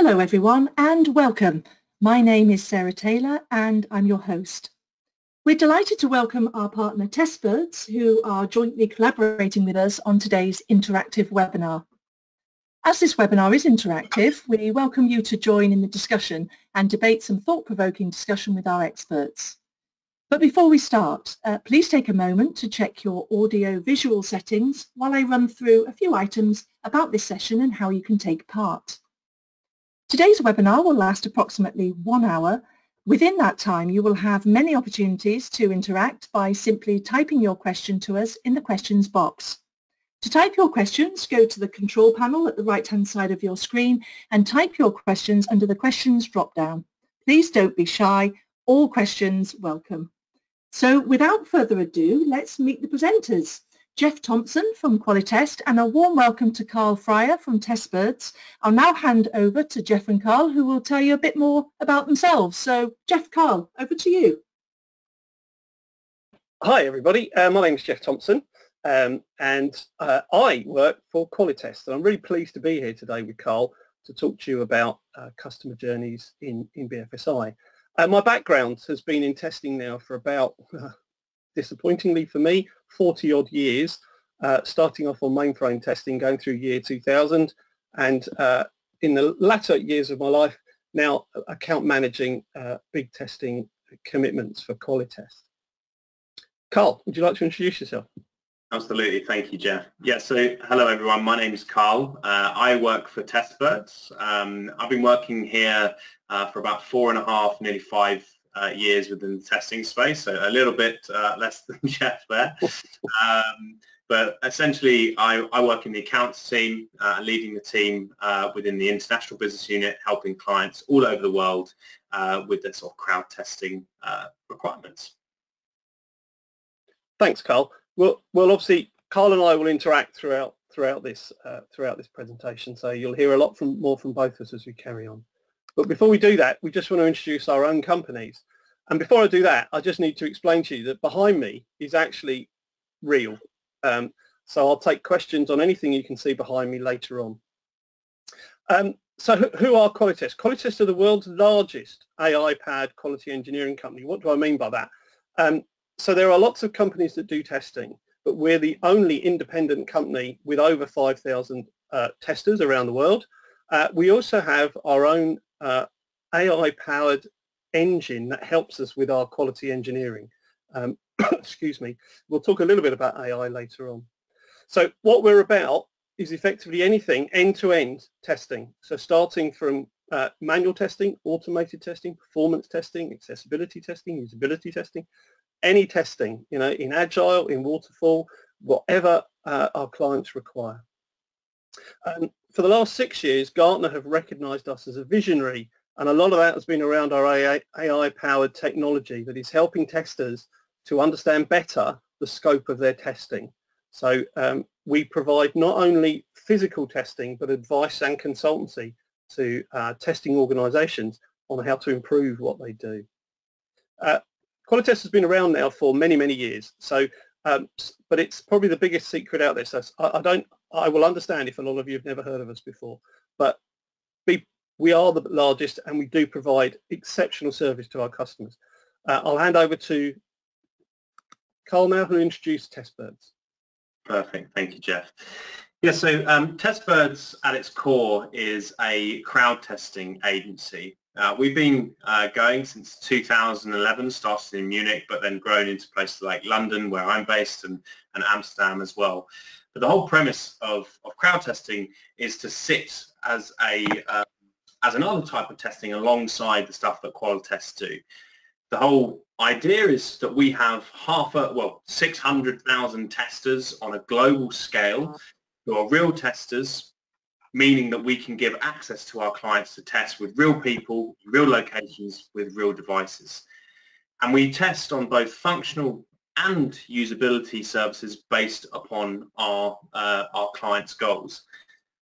Hello everyone and welcome. My name is Sarah Taylor and I'm your host. We're delighted to welcome our partner Testbirds who are jointly collaborating with us on today's interactive webinar. As this webinar is interactive, we welcome you to join in the discussion and debate some thought-provoking discussion with our experts. But before we start, please take a moment to check your audio-visual settings while I run through a few items about this session and how you can take part. Today's webinar will last approximately 1 hour. Within that time, you will have many opportunities to interact by simply typing your question to us in the questions box. To type your questions, go to the control panel at the right-hand side of your screen and type your questions under the questions drop-down. Please don't be shy. All questions welcome. So without further ado, let's meet the presenters. Jeff Thompson from Qualitest and a warm welcome to Carl Fryer from Testbirds. I'll now hand over to Jeff and Carl who will tell you a bit more about themselves. So Jeff, Carl, over to you. Hi everybody, my name is Jeff Thompson and I work for Qualitest, and I'm really pleased to be here today with Carl to talk to you about customer journeys in BFSI. My background has been in testing now for about disappointingly for me, 40 odd years, starting off on mainframe testing, going through year 2000, and in the latter years of my life, now account managing big testing commitments for Qualitest. Carl, would you like to introduce yourself? Absolutely, thank you, Jeff. Yeah, so hello everyone, my name is Carl. I work for Testbirds. I've been working here for about 4.5, nearly 5 years within the testing space, so a little bit less than Jeff there. But essentially, I work in the accounts team, leading the team within the international business unit, helping clients all over the world with their sort of crowd testing requirements. Thanks, Carl. Well, obviously, Carl and I will interact throughout this presentation, so you'll hear a lot more from both of us as we carry on. But before we do that, we just want to introduce our own companies. And before I do that, I just need to explain to you that behind me is actually real. So I'll take questions on anything you can see behind me later on. So who are Qualitest? Qualitest are the world's largest AI-powered quality engineering company. What do I mean by that? So there are lots of companies that do testing, but we're the only independent company with over 5,000 testers around the world. We also have our own AI-powered engine that helps us with our quality engineering. Excuse me. We'll talk a little bit about AI later on. So what we're about is effectively anything end-to-end testing. So starting from manual testing, automated testing, performance testing, accessibility testing, usability testing, any testing, you know, in agile, in waterfall, whatever our clients require. For the last 6 years, Gartner have recognized us as a visionary, and a lot of that has been around our AI-powered technology that is helping testers to understand better the scope of their testing. So we provide not only physical testing, but advice and consultancy to testing organizations on how to improve what they do. Qualitest has been around now for many, many years, so but it's probably the biggest secret out there. So I will understand if a lot of you have never heard of us before, but we are the largest and we do provide exceptional service to our customers. I'll hand over to Carl now, who will introduce Testbirds. Perfect, thank you, Jeff. Yeah, so Testbirds at its core is a crowd testing agency. We've been going since 2011, started in Munich, but then grown into places like London, where I'm based, and Amsterdam as well. But the whole premise of crowd testing is to sit as another type of testing alongside the stuff that Qualitest do. The whole idea is that we have 600,000 testers on a global scale who are real testers, meaning that we can give access to our clients to test with real people, real locations, with real devices. And we test on both functional and usability services based upon our clients' goals.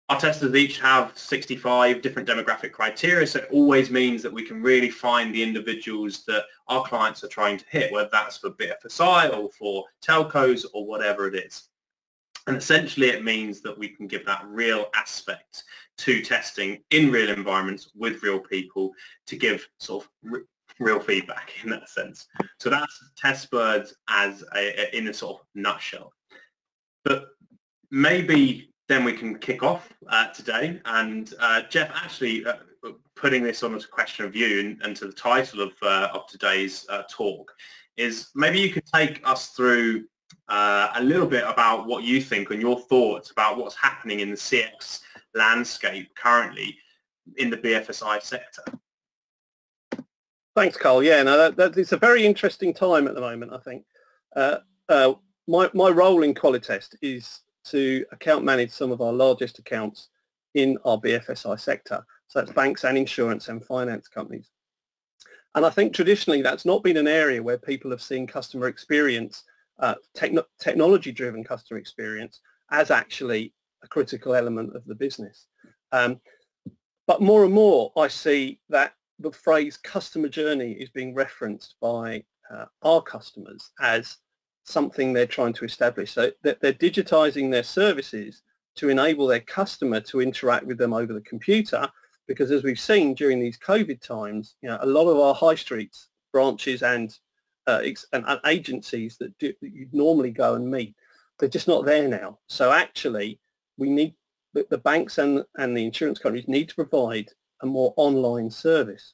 Our testers each have 65 different demographic criteria, so it always means that we can really find the individuals that our clients are trying to hit, whether that's for BFSI or for telcos or whatever it is. And essentially it means that we can give that real aspect to testing in real environments with real people to give sort of real feedback in that sense. So that's TestBirds as in a sort of nutshell. But maybe then we can kick off today. And Jeff, actually putting this on as a question of you and to the title of today's talk is maybe you could take us through a little bit about what you think and your thoughts about what's happening in the CX landscape currently in the BFSI sector. Thanks, Carl. Yeah, no, it's a very interesting time at the moment, I think. My role in Qualitest is to account manage some of our largest accounts in our BFSI sector. So that's banks and insurance and finance companies. And I think traditionally that's not been an area where people have seen customer experience, technology-driven customer experience, as actually a critical element of the business. But more and more I see that the phrase customer journey is being referenced by our customers as something they're trying to establish. So that they're digitizing their services to enable their customer to interact with them over the computer, because as we've seen during these COVID times, you know, a lot of our high streets, branches and agencies that you'd normally go and meet, they're just not there now. So actually we need, the banks and the insurance companies need to provide a more online service.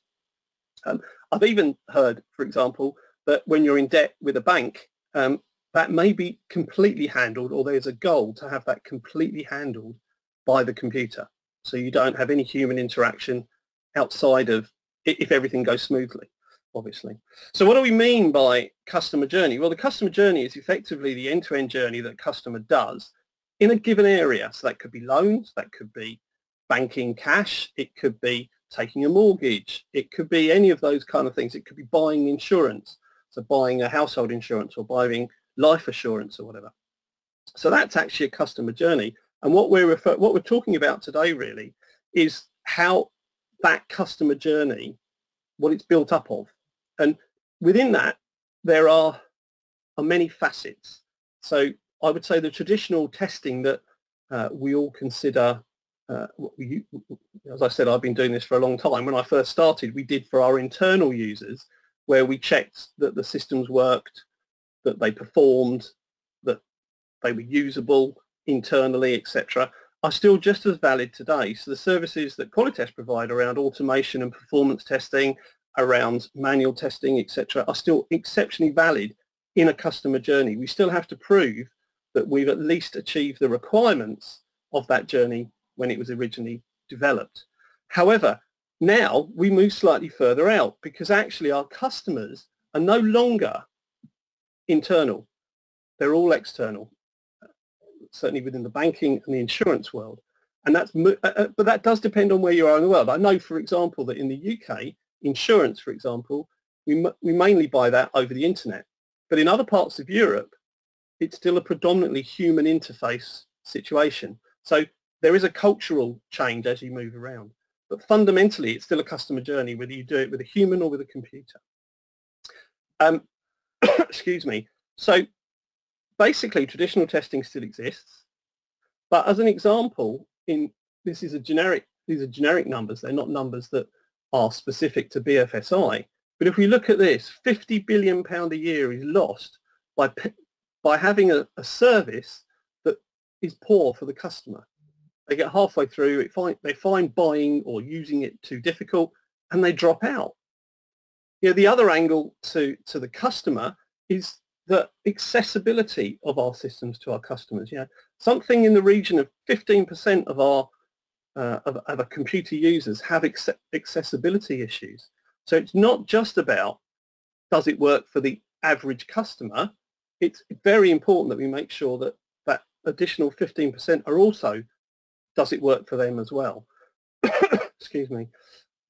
I've even heard, for example, that when you're in debt with a bank, that may be completely handled, or there's a goal to have that completely handled by the computer. So you don't have any human interaction outside of, if everything goes smoothly, obviously. So what do we mean by customer journey? Well, the customer journey is effectively the end-to-end journey that a customer does in a given area. So that could be loans, that could be banking cash, it could be taking a mortgage, it could be any of those kind of things. It could be buying insurance, so buying a household insurance or buying life assurance or whatever. So that's actually a customer journey. And what we're talking about today really is how that customer journey, what it's built up of. And within that, there are many facets. So I would say the traditional testing that we all consider, as I said, I've been doing this for a long time. When I first started, we did for our internal users, where we checked that the systems worked, that they performed, that they were usable internally, etc., are still just as valid today. So the services that Qualitest provide around automation and performance testing, around manual testing, etc., are still exceptionally valid in a customer journey. We still have to prove that we've at least achieved the requirements of that journey when it was originally developed. However, now we move slightly further out, because actually our customers are no longer internal. They're all external, certainly within the banking and the insurance world. And that's, but that does depend on where you are in the world. I know, for example, that in the UK, insurance, for example, we mainly buy that over the internet. But in other parts of Europe, it's still a predominantly human interface situation. So there is a cultural change as you move around. But fundamentally, it's still a customer journey, whether you do it with a human or with a computer. Excuse me. So basically, traditional testing still exists. But as an example, these are generic numbers. They're not numbers that are specific to BFSI. But if we look at this, £50 billion a year is lost by having a service that is poor for the customer. They get halfway through, they find buying or using it too difficult, and they drop out. You know, the other angle to the customer is the accessibility of our systems to our customers. You know, something in the region of 15% of our computer users have accessibility issues. So it's not just about does it work for the average customer. It's very important that we make sure that that additional 15% are also, does it work for them as well? Excuse me.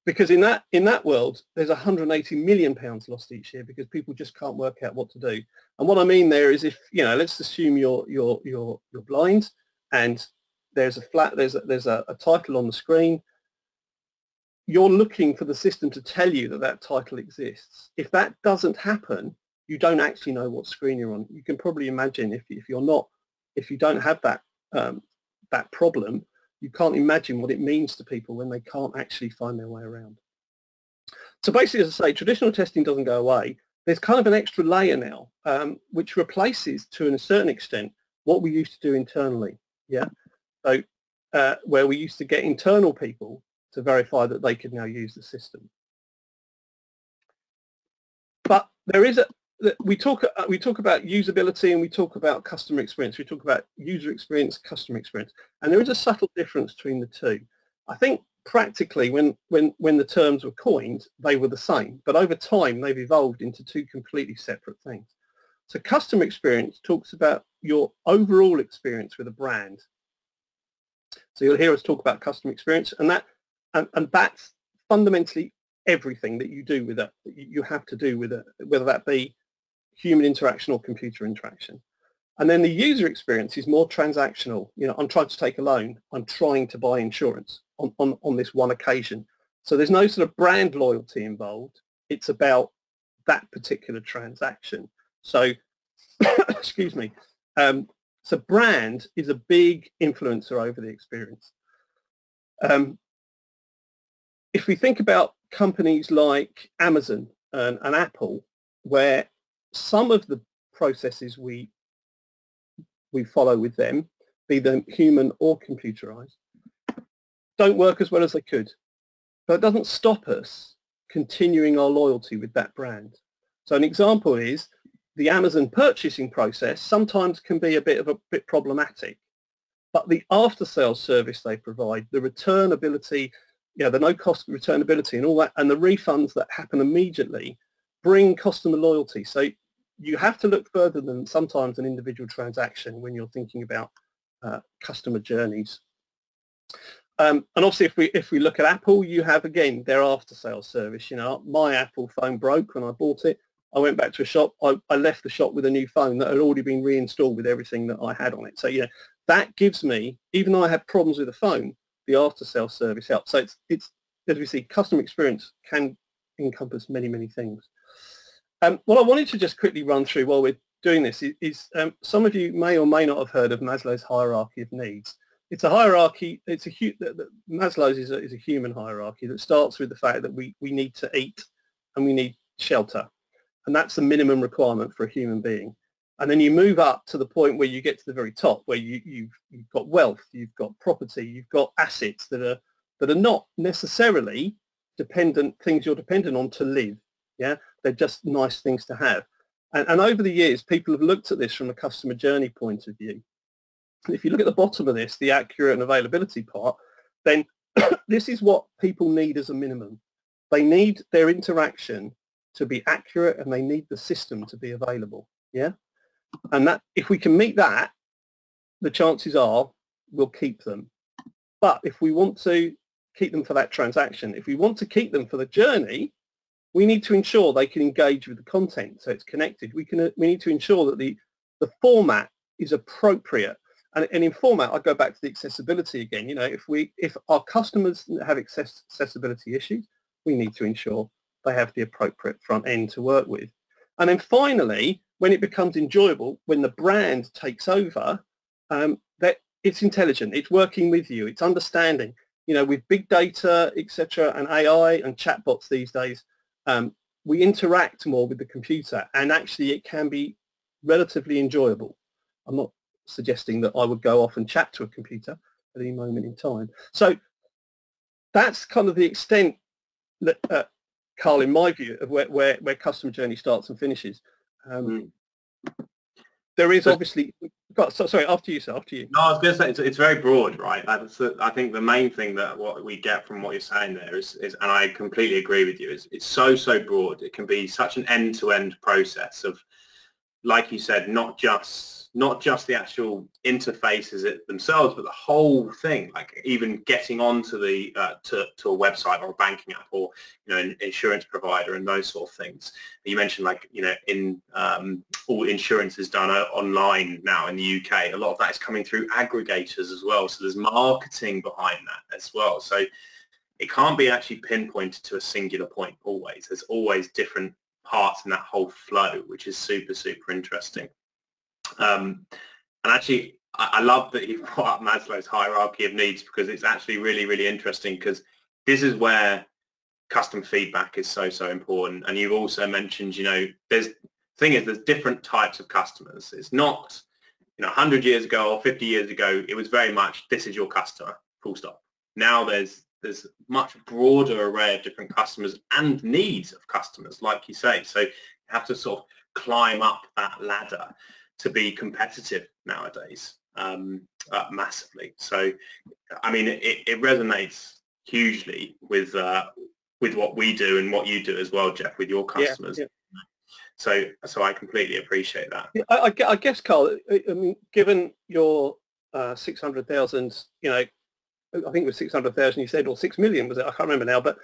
Because in that world, there's £180 million lost each year because people just can't work out what to do. And what I mean there is, if you know, let's assume you're blind, and there's a title on the screen. You're looking for the system to tell you that title exists. If that doesn't happen, you don't actually know what screen you're on. You can probably imagine if you're not if you don't have that that problem, you can't imagine what it means to people when they can't actually find their way around. So basically, as I say, traditional testing doesn't go away. There's kind of an extra layer now, which replaces, to a certain extent, what we used to do internally. Yeah, so where we used to get internal people to verify that they could now use the system. But there is we talk about usability and we talk about customer experience. We talk about user experience, customer experience, and there is a subtle difference between the two. I think practically when the terms were coined, they were the same, but over time they've evolved into two completely separate things. So customer experience talks about your overall experience with a brand. So you'll hear us talk about customer experience, and that's fundamentally everything that you do with it, that you have to do with it, whether that be human interaction or computer interaction. And then the user experience is more transactional. You know, I'm trying to take a loan. I'm trying to buy insurance on this one occasion. So there's no sort of brand loyalty involved. It's about that particular transaction. So, excuse me. So brand is a big influencer over the experience. If we think about companies like Amazon and Apple, where some of the processes we follow with them, be them human or computerized, don't work as well as they could. But it doesn't stop us continuing our loyalty with that brand. So an example is the Amazon purchasing process sometimes can be a bit problematic, but the after-sales service they provide, the returnability, the no-cost returnability and all that, and the refunds that happen immediately bring customer loyalty. So you have to look further than sometimes an individual transaction when you're thinking about customer journeys. And obviously, if we look at Apple, you have, again, their after-sales service. You know, my Apple phone broke when I bought it. I went back to a shop. I left the shop with a new phone that had already been reinstalled with everything that I had on it. So, yeah, that gives me, even though I had problems with the phone, the after-sales service helps. So it's as we see, customer experience can encompass many, many things. What I wanted to just quickly run through while we're doing this is some of you may or may not have heard of Maslow's hierarchy of needs. It's a hierarchy. Maslow's is a human hierarchy that starts with the fact that we need to eat and we need shelter, and that's the minimum requirement for a human being. And then you move up to the point where you get to the very top, where you've got wealth, you've got property, you've got assets that are not necessarily things you're dependent on to live. Yeah, they're just nice things to have. And over the years, people have looked at this from a customer journey point of view. If you look at the bottom of this, the accurate and availability part, then this is what people need as a minimum. They need their interaction to be accurate and they need the system to be available. Yeah, and that if we can meet that, the chances are we'll keep them. But if we want to keep them for that transaction, if we want to keep them for the journey, we need to ensure they can engage with the content so it's connected. We need to ensure that the format is appropriate. And in format, I go back to the accessibility again. You know, if our customers have accessibility issues, we need to ensure they have the appropriate front end to work with. And then finally, when it becomes enjoyable, when the brand takes over, that it's intelligent, it's working with you, it's understanding. You know, with big data, etc., and AI and chatbots these days, we interact more with the computer, and actually it can be relatively enjoyable. I'm not suggesting that I would go off and chat to a computer at any moment in time. So that's kind of the extent that, Carl, in my view, of where customer journey starts and finishes. There is obviously, sorry, after you, sir, after you. No, I was going to say it's very broad, right? I think the main thing that what we get from what you're saying there is, and I completely agree with you, is it's so broad. It can be such an end-to-end process of, like you said, not just the actual interfaces themselves, but the whole thing, like even getting onto the to a website or a banking app or an insurance provider and those sort of things. You mentioned in all insurance is done online now in the UK. A lot of that is coming through aggregators as well. So there's marketing behind that as well. So it can't be actually pinpointed to a singular point always. There's always different parts in that whole flow, which is super interesting. And actually, I love that you've brought up Maslow's hierarchy of needs, because it's actually really, really interesting, because this is where customer feedback is so, so important. And you've also mentioned, there's different types of customers. It's not, 100 years ago or 50 years ago, it was very much, this is your customer, full stop. Now there's much broader array of different customers and needs of customers, like you say. So you have to sort of climb up that ladder to be competitive nowadays, massively. So, I mean, it resonates hugely with what we do and what you do as well, Jeff, with your customers. Yeah, yeah. So I completely appreciate that. Yeah, I guess, Carl, I mean, given your 600,000, I think it was 600,000 you said, or 6 million was it? I can't remember now, but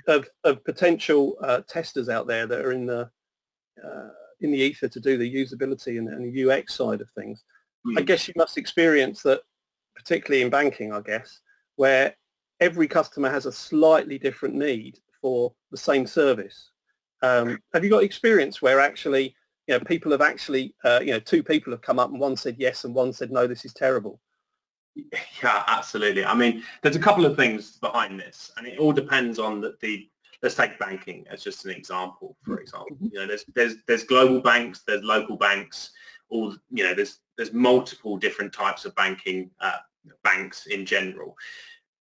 of potential testers out there that are in the ether to do the usability and the UX side of things. I guess you must experience that, particularly in banking, I guess, where every customer has a slightly different need for the same service. Have you got experience where actually, people have actually, two people have come up and one said yes and one said no, this is terrible? Yeah, absolutely. I mean, there's a couple of things behind this, and it all depends on let's take banking as just an example, for example. There's global banks, there's local banks, there's multiple different types of banking, banks in general.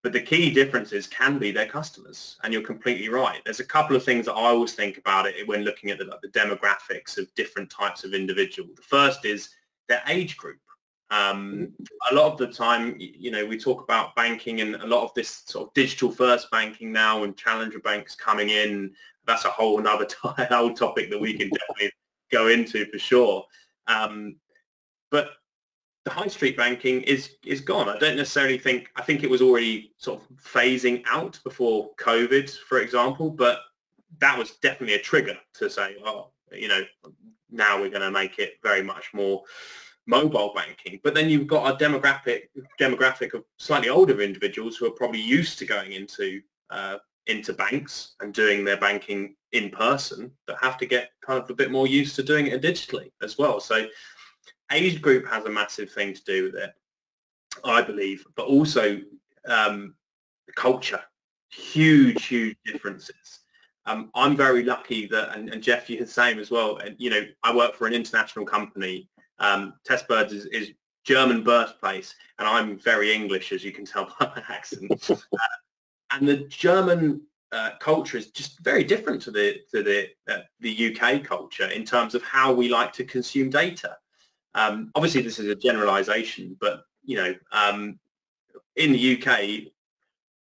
But the key differences can be their customers, and you're completely right. There's a couple of things that I always think about it when looking at the demographics of different types of individual. The first is their age group. A lot of the time, we talk about banking and a lot of this sort of digital first banking now, and challenger banks coming in. That's a whole another topic that we can definitely go into for sure. But the high street banking is gone. I don't necessarily think, I think it was already sort of phasing out before COVID, for example, but that was definitely a trigger to say, now we're going to make it very much more mobile banking. But then you've got a demographic of slightly older individuals who are probably used to going into banks and doing their banking in person, that have to get kind of a bit more used to doing it digitally as well. So age group has a massive thing to do with it, I believe, but also culture, huge differences. I'm very lucky that, and Jeff, you're the same as well, and I work for an international company. Testbirds is German birthplace, and I'm very English, as you can tell by my accent. And the German culture is just very different to the UK culture in terms of how we like to consume data. Obviously, this is a generalisation, but in the UK,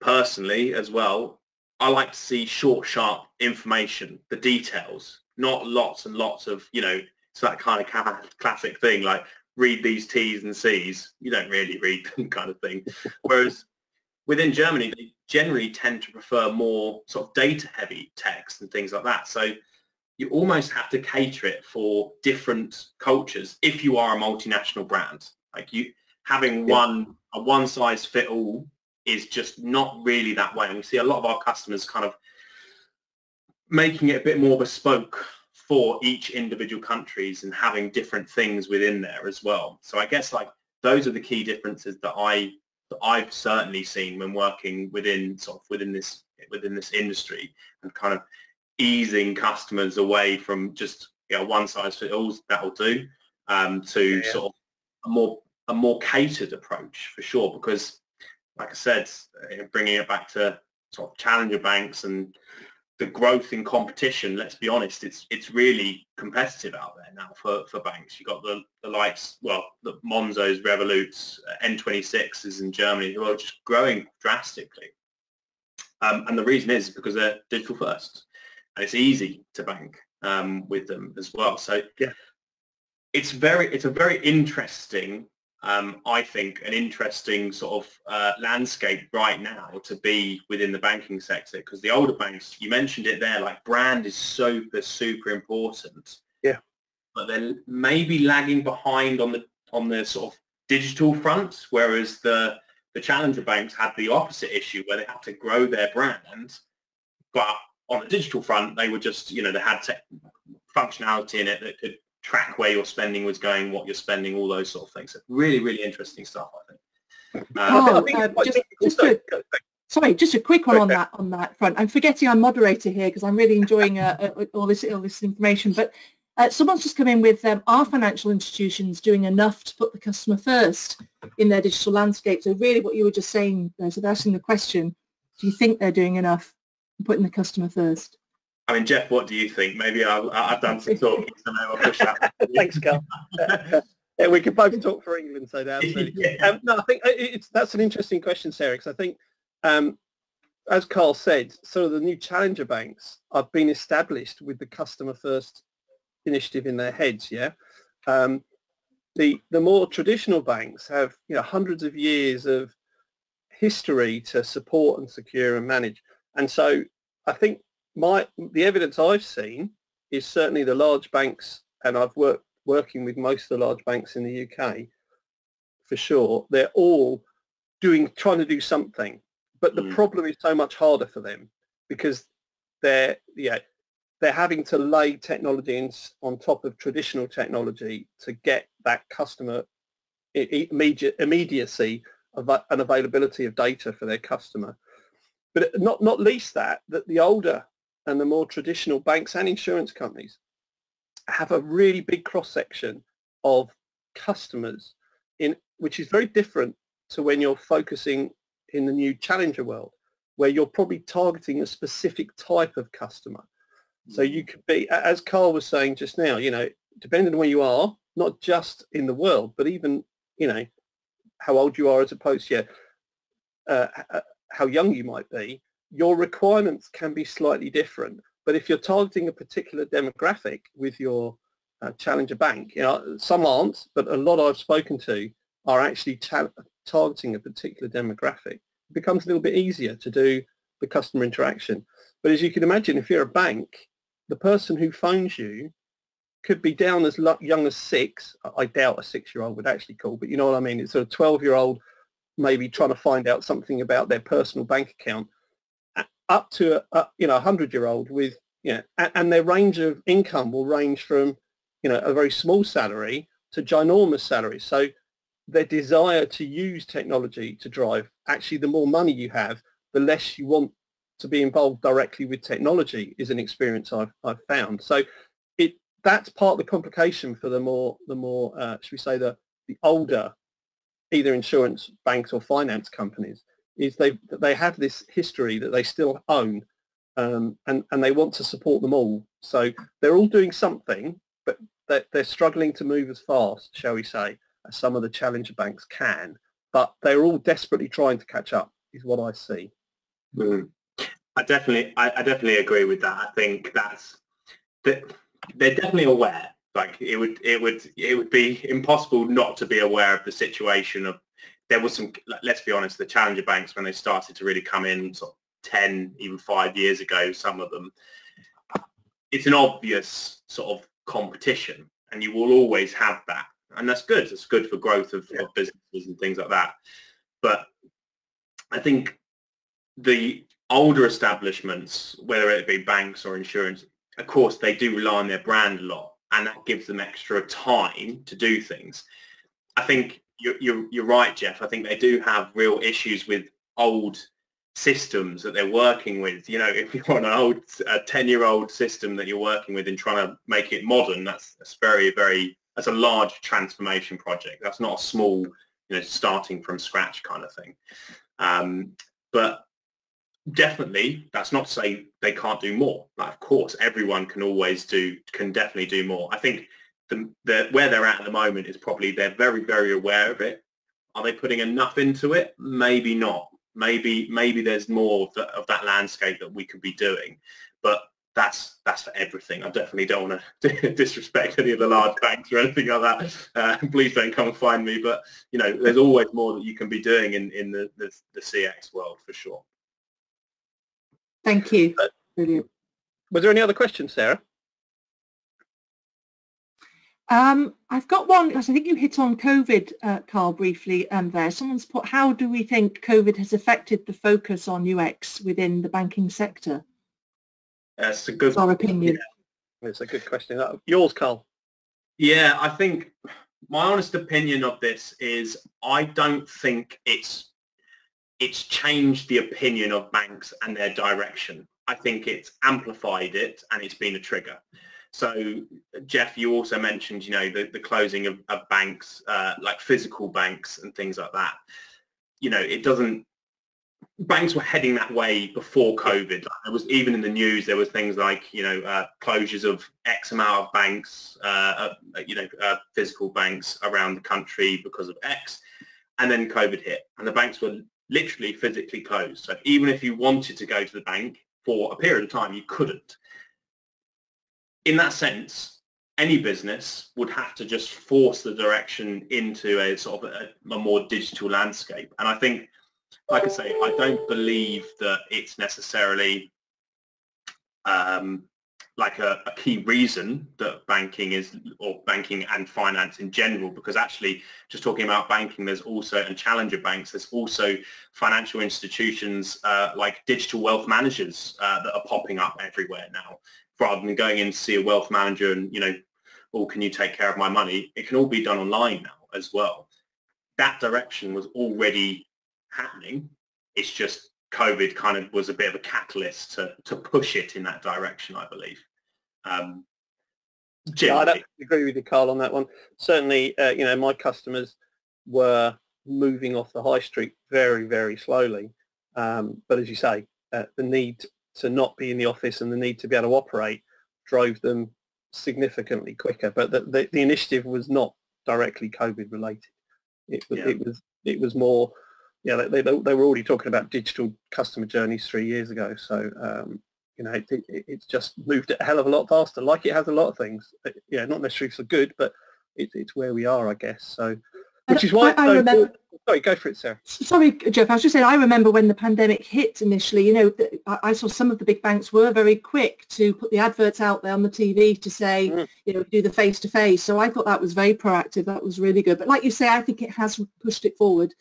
personally as well, I like to see short, sharp information, the details, not lots and lots of it's that kind of classic thing like read these T's and C's. You don't really read them, kind of thing. Whereas within Germany, they generally tend to prefer more sort of data-heavy text and things like that. So you almost have to cater it for different cultures if you are a multinational brand. Like having a one-size-fit-all is just not really that way. And we see a lot of our customers kind of making it a bit more bespoke for each individual countries and having different things within there as well. So I guess like those are the key differences that I've certainly seen when working within this industry, and kind of easing customers away from just one size fits all, that'll do, to sort of a more catered approach for sure. Because like I said, bringing it back to sort of challenger banks and the growth in competition, let's be honest, it's really competitive out there now for banks. You've got the likes, well, the Monzos, Revoluts, N26s in Germany, who are just growing drastically. And the reason is because they're digital first, and it's easy to bank with them as well. So yeah, it's a very interesting, I think, an interesting sort of landscape right now to be within the banking sector, because the older banks, you mentioned it there, like brand is super important. Yeah. But they're maybe lagging behind on the sort of digital front, whereas the challenger banks had the opposite issue where they had to grow their brand, but on the digital front they were just, they had functionality in it that could track where your spending was going, what you're spending, all those sort of things. So really, really interesting stuff, I think. Just a quick one on that front. I'm forgetting I'm moderator here because I'm really enjoying all this information. But someone's just come in with are financial institutions doing enough to put the customer first in their digital landscape? So really, what you were just saying, so they're asking the question: do you think they're doing enough in putting the customer first? I mean, Jeff, what do you think? Maybe I've done some talking, so maybe I'll push that. Thanks, Carl. Yeah, we could both talk for England, so absolutely. Yeah. No, I think that's an interesting question, Sarah, because I think, as Carl said, sort of the new challenger banks have been established with the customer first initiative in their heads. Yeah, the more traditional banks have hundreds of years of history to support and secure and manage, and so I think the evidence I've seen is certainly the large banks, and I've working with most of the large banks in the UK for sure. They're all trying to do something, but the problem is so much harder for them because they're having to lay technology on top of traditional technology to get that customer immediacy and availability of data for their customer. But not least that the older and the more traditional banks and insurance companies have a really big cross-section of customers, which is very different to when you're focusing in the new challenger world, where you're probably targeting a specific type of customer. So you could be, as Carl was saying just now, depending on where you are, not just in the world, but even, how old you are as opposed to how young you might be, your requirements can be slightly different. But if you're targeting a particular demographic with your challenger bank, some aren't, but a lot I've spoken to are actually targeting a particular demographic. It becomes a little bit easier to do the customer interaction. But as you can imagine, if you're a bank, the person who phones you could be down as young as 6. I doubt a 6-year-old would actually call, but you know what I mean? It's a 12-year-old maybe trying to find out something about their personal bank account, up to a 100-year-old with and their range of income will range from a very small salary to ginormous salaries. So their desire to use technology to drive, actually the more money you have, the less you want to be involved directly with technology, is an experience I've found. So that's part of the complication for the more should we say the older either insurance banks or finance companies, is they have this history that they still own, and they want to support them all. So they're all doing something, but they're struggling to move as fast, shall we say, as some of the challenger banks can. But they're all desperately trying to catch up, is what I see. I definitely agree with that. I think they're definitely aware. Like it would be impossible not to be aware of the situation of. There was some, let's be honest, the challenger banks, when they started to really come in sort of 10, even 5 years ago, some of them, it's an obvious sort of competition, and you will always have that. And that's good. It's good for growth of businesses and things like that. But I think the older establishments, whether it be banks or insurance, of course, they do rely on their brand a lot, and that gives them extra time to do things. I think you're right, Jeff. I think they do have real issues with old systems that they're working with. If you're on an 10-year-old system that you're working with and trying to make it modern, that's that's a large transformation project. That's not a small, starting from scratch kind of thing. But definitely, that's not to say they can't do more. Like, of course, everyone can definitely do more. I think where they're at the moment is probably they're very, very aware of it. Are they putting enough into it? Maybe not. Maybe there's more of that landscape that we could be doing, but that's for everything. I definitely don't want to disrespect any of the large banks or anything like that. Please don't come and find me, but there's always more that you can be doing in the CX world for sure. Thank you. Brilliant. Was there any other questions, Sarah? I've got one, because I think you hit on COVID, Carl, briefly there. Someone's put, how do we think COVID has affected the focus on UX within the banking sector? That's a good. Our opinion. Yeah. It's a good question. Yours, Carl. Yeah, I think my honest opinion of this is I don't think it's changed the opinion of banks and their direction. I think it's amplified it and it's been a trigger. So, Jeff, you also mentioned, the closing of banks, like physical banks and things like that. Banks were heading that way before COVID. There was, even in the news, there was things like, closures of X amount of banks, physical banks around the country because of X. And then COVID hit and the banks were literally physically closed. So even if you wanted to go to the bank for a period of time, you couldn't. In that sense, any business would have to just force the direction into a sort of a more digital landscape. And I think, like I say, I don't believe that it's necessarily like a key reason that banking is, or banking and finance in general, because actually just talking about banking, there's also, and challenger banks, there's also financial institutions like digital wealth managers that are popping up everywhere now. Rather than going in to see a wealth manager and, oh, can you take care of my money? It can all be done online now as well. That direction was already happening. It's just COVID kind of was a bit of a catalyst to push it in that direction, I believe. Yeah, I don't agree with you, Carl, on that one. Certainly, my customers were moving off the high street very, very slowly. But as you say, the need to not be in the office and the need to be able to operate drove them significantly quicker. But the initiative was not directly COVID related. It was more, they were already talking about digital customer journeys 3 years ago. So it's just moved a hell of a lot faster, like it has a lot of things. Yeah, not necessarily for good, but it's where we are, I guess. So, which is why I remember. Sorry, go for it, Sarah. Sorry, Jeff. I was just saying, I remember when the pandemic hit initially. I saw some of the big banks were very quick to put the adverts out there on the TV to say, do the face-to-face. So I thought that was very proactive. That was really good. But like you say, I think it has pushed it forward.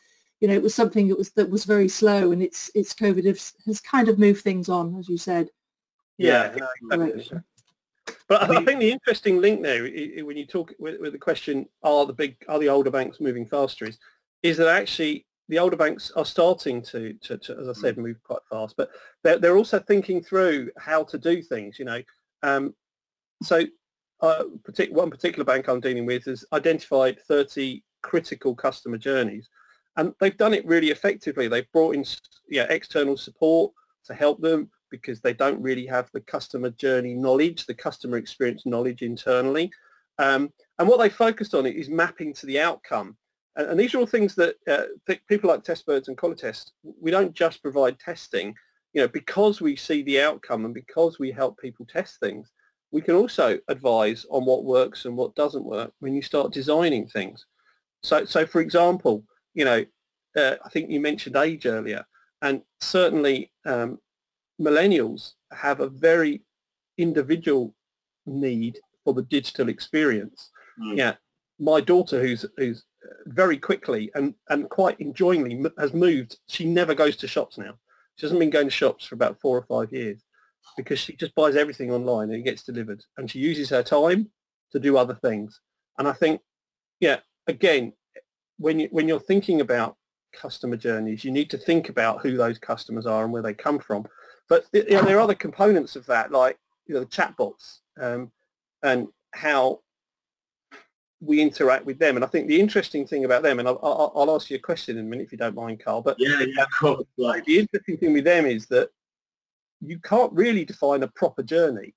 It was something that was very slow, and it's COVID has kind of moved things on, as you said. Yeah, exactly. But I think the interesting link there, when you talk with the question, are the older banks moving faster, is that actually the older banks are starting to as I said, move quite fast, but they're also thinking through how to do things. So one particular bank I'm dealing with has identified 30 critical customer journeys, and they've done it really effectively. They've brought in external support to help them, because they don't really have the customer journey knowledge, the customer experience knowledge internally. And what they focused on is mapping to the outcome. And these are all things that people like Testbirds and Qualitest, we don't just provide testing, because we see the outcome and because we help people test things, we can also advise on what works and what doesn't work when you start designing things. So for example, I think you mentioned age earlier, and certainly millennials have a very individual need for the digital experience. Yeah, my daughter, who's very quickly and quite enjoyingly has moved. She never goes to shops now. She hasn't been going to shops for about 4 or 5 years, because she just buys everything online and it gets delivered, and she uses her time to do other things. And I think, again, when you're thinking about customer journeys, you need to think about who those customers are and where they come from. But there are other components of that, like the chatbots and how we interact with them. And I think the interesting thing about them, and I'll ask you a question in a minute if you don't mind, Carl. But cool. The interesting thing with them is that you can't really define a proper journey,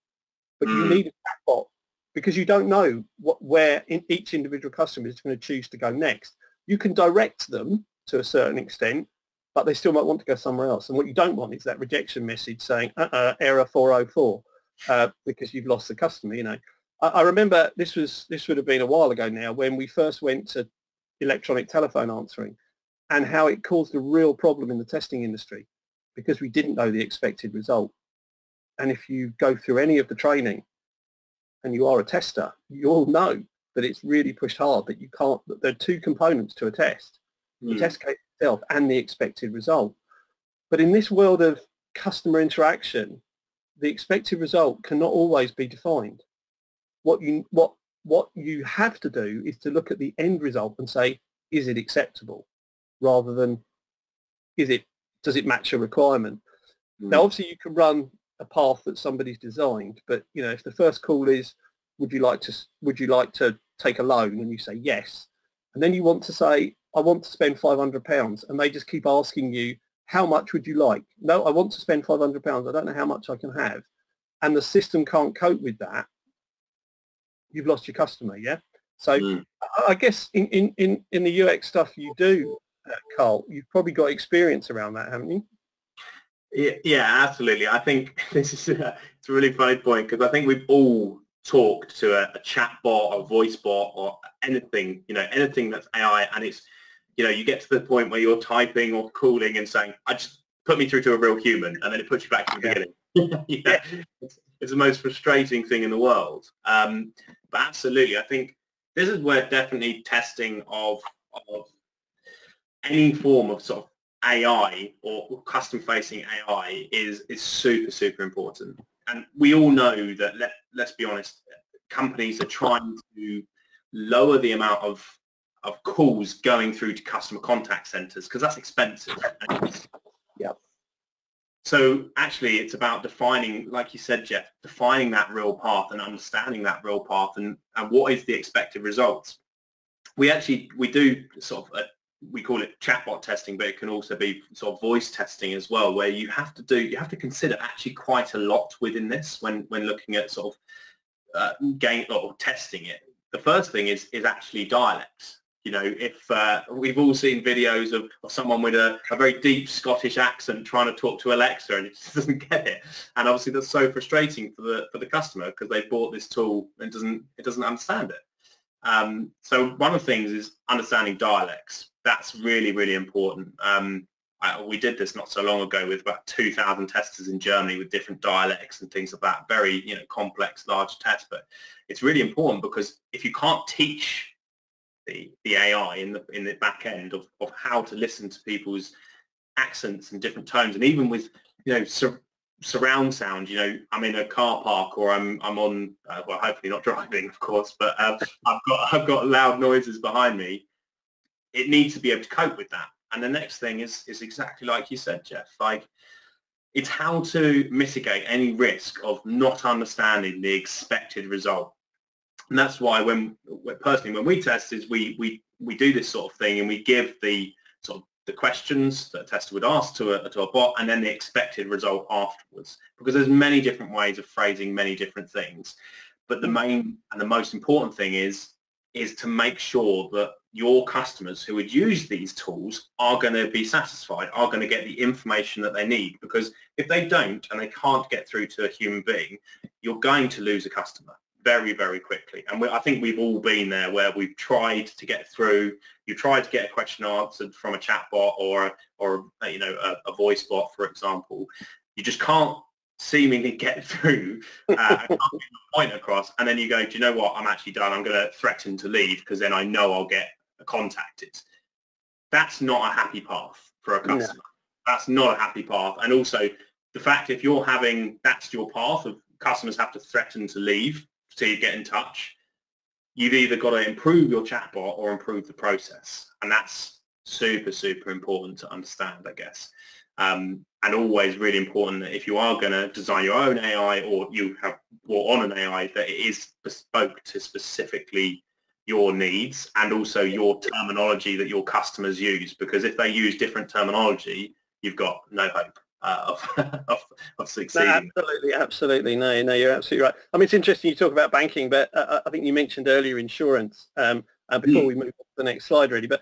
but you need a chatbot, because you don't know where each individual customer is going to choose to go next. You can direct them to a certain extent, but they still might want to go somewhere else. And what you don't want is that rejection message saying, error 404, because you've lost the customer. I remember this would have been a while ago now, when we first went to electronic telephone answering, and how it caused a real problem in the testing industry, because we didn't know the expected result. And if you go through any of the training and you are a tester, you'll know that it's really pushed hard, that you can't, that there are two components to a test, the test case itself and the expected result. But in this world of customer interaction, the expected result cannot always be defined. What what you have to do is to look at the end result and say, is it acceptable, rather than does it match a requirement? Now, obviously, you can run a path that somebody's designed, but if the first call is, would you like to take a loan, and you say yes, and then you want to say, I want to spend £500, and they just keep asking you, how much would you like? No, I want to spend £500. I don't know how much I can have, and the system can't cope with that. You've lost your customer, yeah? So I guess in the UX stuff you do, Carl, you've probably got experience around that, haven't you? Yeah, absolutely. I think this is it's a really funny point, because I think we've all talked to a chat bot, a voice bot, or anything, anything that's AI, and it's, you get to the point where you're typing or calling and saying, I just put me through to a real human, and then it puts you back to the beginning. It's the most frustrating thing in the world. But absolutely, I think this is where definitely testing of any form of sort of AI or custom-facing AI is super, super important. And we all know that, let's be honest, companies are trying to lower the amount of calls going through to customer contact centers, because that's expensive. Yeah. So actually, it's about defining, like you said, Jeff, defining that real path and understanding that real path and what is the expected results. We do sort of we call it chatbot testing, but it can also be sort of voice testing as well, where you have to consider actually quite a lot within this when looking at sort of or testing it. The first thing is actually dialects. If we've all seen videos of someone with a very deep Scottish accent trying to talk to Alexa, and it just doesn't get it, and obviously that's so frustrating for the customer, because they bought this tool and it doesn't understand it. So one of the things is understanding dialects. That's really, really important. We did this not so long ago with about 2,000 testers in Germany with different dialects and things like that. Very, complex, large tests, but it's really important, because if you can't teach the AI in the back end of how to listen to people's accents and different tones, and even with surround sound, I'm in a car park, or I'm on well, hopefully not driving, of course, but I've got loud noises behind me. It needs to be able to cope with that. And the next thing is exactly like you said, Jeff, like it's how to mitigate any risk of not understanding the expected result. And that's why when we test is we do this sort of thing, and we give the sort of the questions that a tester would ask to a bot, and then the expected result afterwards, because there's many different ways of phrasing many different things. But the main and the most important thing is to make sure that your customers who would use these tools are going to be satisfied, are going to get the information that they need. Because if they don't, and they can't get through to a human being, you're going to lose a customer very, very quickly. And I think we've all been there, where we've tried to get through. You tried to get a question answered from a chatbot or a voice bot, for example. You just can't seemingly get through and can't get the point across. And then you go, do you know what? I'm actually done. I'm going to threaten to leave, because then I know I'll get contacted. That's not a happy path for a customer. No. That's not a happy path. And also the fact, if you're having, that's your path of customers have to threaten to leave to get in touch, you've either got to improve your chatbot or improve the process. And that's super, super important to understand, I guess. And always really important that if you are going to design your own AI, or you have brought on an AI, that it is bespoke to specifically your needs, and also your terminology that your customers use. Because if they use different terminology, you've got no hope of succeeding. No, absolutely. No, you're absolutely right. I mean, it's interesting you talk about banking, but I think you mentioned earlier insurance, before we move on to the next slide, really. But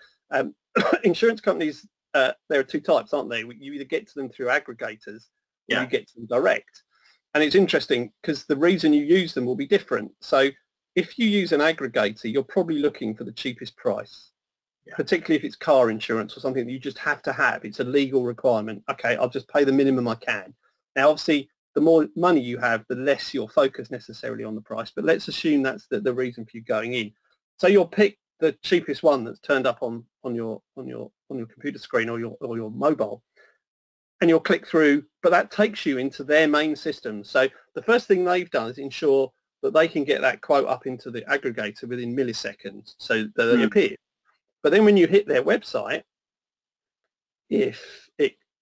insurance companies, there are two types, aren't they? You either get to them through aggregators, or you get to them direct. And it's interesting, because the reason you use them will be different. So if you use an aggregator, you're probably looking for the cheapest price. Particularly if it's car insurance or something that you just have to have. It's a legal requirement. Okay, I'll just pay the minimum I can. Now, obviously, the more money you have, the less you're focused necessarily on the price. But let's assume that's the reason for you going in. So you'll pick the cheapest one that's turned up on your computer screen or your mobile, and you'll click through. But that takes you into their main system. So the first thing they've done is ensure that they can get that quote up into the aggregator within milliseconds, so that they appear. But then when you hit their website, if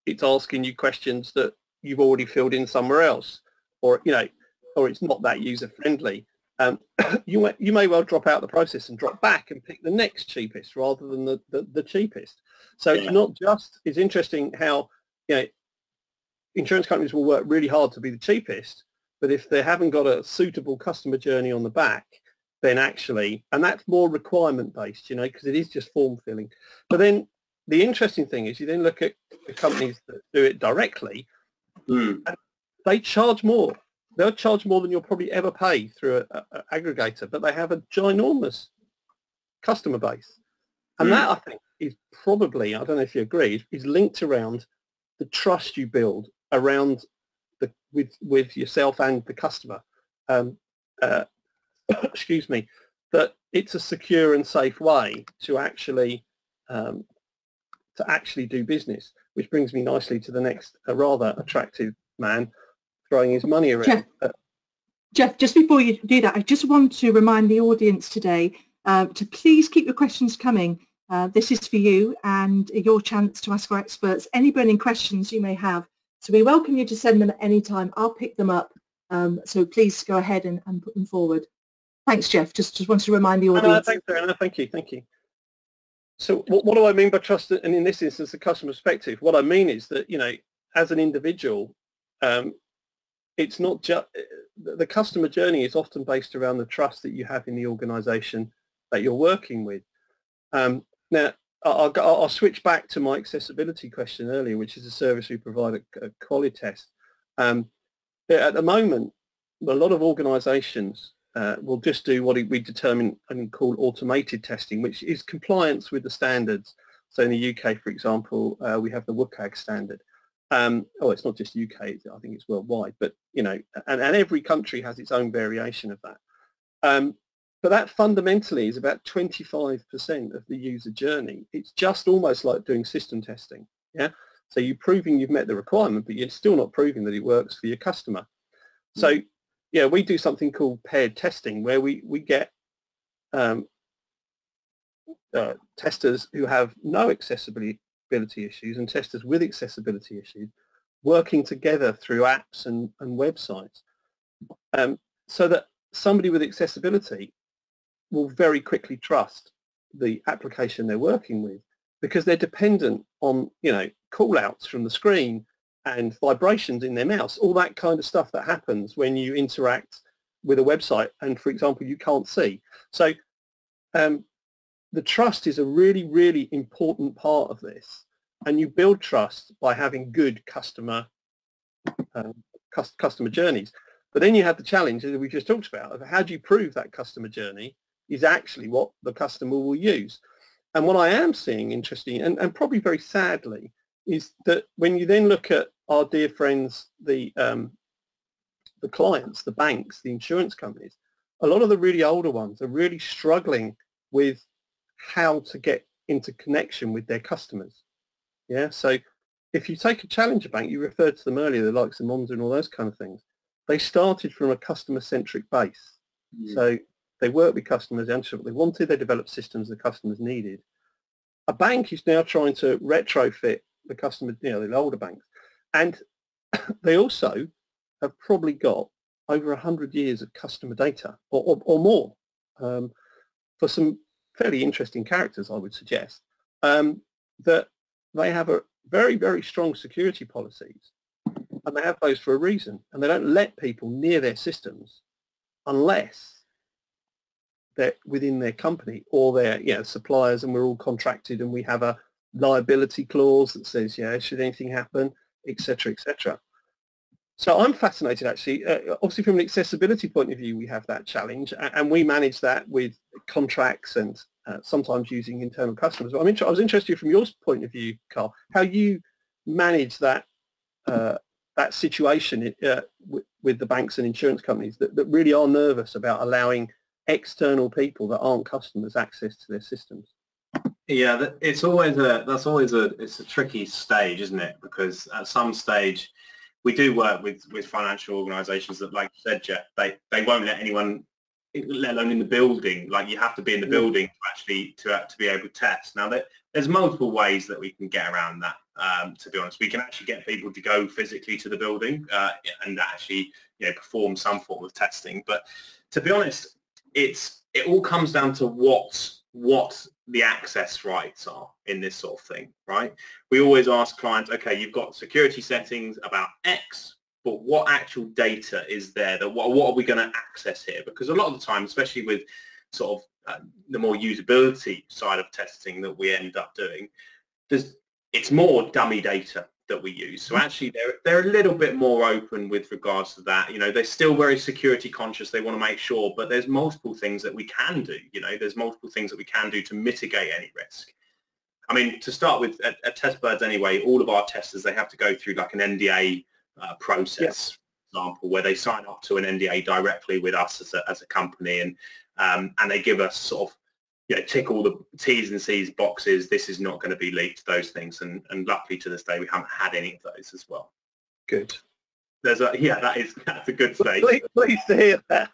it's asking you questions that you've already filled in somewhere else, or or it's not that user friendly, you may well drop out the process and drop back and pick the next cheapest rather than the cheapest. So it's not just, it's interesting how insurance companies will work really hard to be the cheapest, but if they haven't got a suitable customer journey on the back, then actually, and that's more requirement based, because it is just form filling. But then the interesting thing is you then look at the companies that do it directly, and they charge more. They'll charge more than you'll probably ever pay through an aggregator, but they have a ginormous customer base. And that, I think, is probably, I don't know if you agree, is linked around the trust you build around with yourself and the customer. Excuse me, that it's a secure and safe way to actually do business, which brings me nicely to the next rather attractive man throwing his money around. Jeff, just before you do that, I just want to remind the audience today to please keep your questions coming. This is for you and your chance to ask our experts any burning questions you may have. So we welcome you to send them at any time. I'll pick them up. So please go ahead and put them forward. Thanks, Jeff. Just want to remind the audience. Thanks, Sarah. Thank you. So what do I mean by trust? And in this instance, the customer perspective, what I mean is that, as an individual, it's not just the customer journey is often based around the trust that you have in the organization that you're working with. Now, I'll switch back to my accessibility question earlier, which is a service we provide at Qualitest. At the moment, a lot of organizations will just do what we determine and call automated testing, which is compliance with the standards. So in the UK, for example, we have the WCAG standard. It's not just UK, I think it's worldwide, but, and every country has its own variation of that. But that fundamentally is about 25% of the user journey. It's just almost like doing system testing, yeah? So you're proving you've met the requirement, but you're still not proving that it works for your customer. So, yeah, we do something called paired testing, where we get testers who have no accessibility issues and testers with accessibility issues working together through apps and websites, so that somebody with accessibility will very quickly trust the application they're working with, because they're dependent on, call outs from the screen and vibrations in their mouse, all that kind of stuff that happens when you interact with a website and, for example, you can't see. So the trust is a really, really important part of this, and you build trust by having good customer journeys. But then you have the challenge that we just talked about of how do you prove that customer journey is actually what the customer will use. And what I am seeing, interesting, and probably very sadly, is that when you then look at our dear friends, the clients, the banks, the insurance companies, a lot of the really older ones are really struggling with how to get into connection with their customers. Yeah, so if you take a challenger bank, you referred to them earlier, the likes of Monzo and all those kind of things, they started from a customer-centric base. So they worked with customers, they understood what they wanted, they developed systems the customers needed. A bank is now trying to retrofit the customer, the older banks. And they also have probably got over 100 years of customer data or more, for some fairly interesting characters, I would suggest, that they have a very, very strong security policies, and they have those for a reason, and they don't let people near their systems unless they're within their company or their suppliers, and we're all contracted and we have a liability clause that says, should anything happen, etc., etc. So I'm fascinated, actually. Obviously, from an accessibility point of view, we have that challenge, and we manage that with contracts and sometimes using internal customers. But I was interested from your point of view, Carl, how you manage that that situation with the banks and insurance companies that really are nervous about allowing external people that aren't customers access to their systems. Yeah, it's always a tricky stage, isn't it? Because at some stage we do work with financial organisations that, like you said, Jeff, they won't let anyone, let alone in the building. Like, you have to be in the building to actually to be able to test. Now, there's multiple ways that we can get around that. To be honest, we can actually get people to go physically to the building and actually, perform some form of testing. But to be honest, it all comes down to what the access rights are in this sort of thing, right? We always ask clients, okay, you've got security settings about X, but what actual data is there? What are we going to access here? Because a lot of the time, especially with sort of the more usability side of testing that we end up doing, it's more dummy data that we use. So actually they're a little bit more open with regards to that. They're still very security conscious. They want to make sure, but there's multiple things that we can do. There's multiple things that we can do to mitigate any risk. I mean, to start with, at Testbirds anyway, all of our testers, they have to go through like an NDA process, for example, where they sign up to an NDA directly with us as a company, and they give us sort of, tick all the T's and C's boxes. This is not going to be leaked, those things, and luckily to this day we haven't had any of those as well. Good. That's a good stage. Pleased to hear that.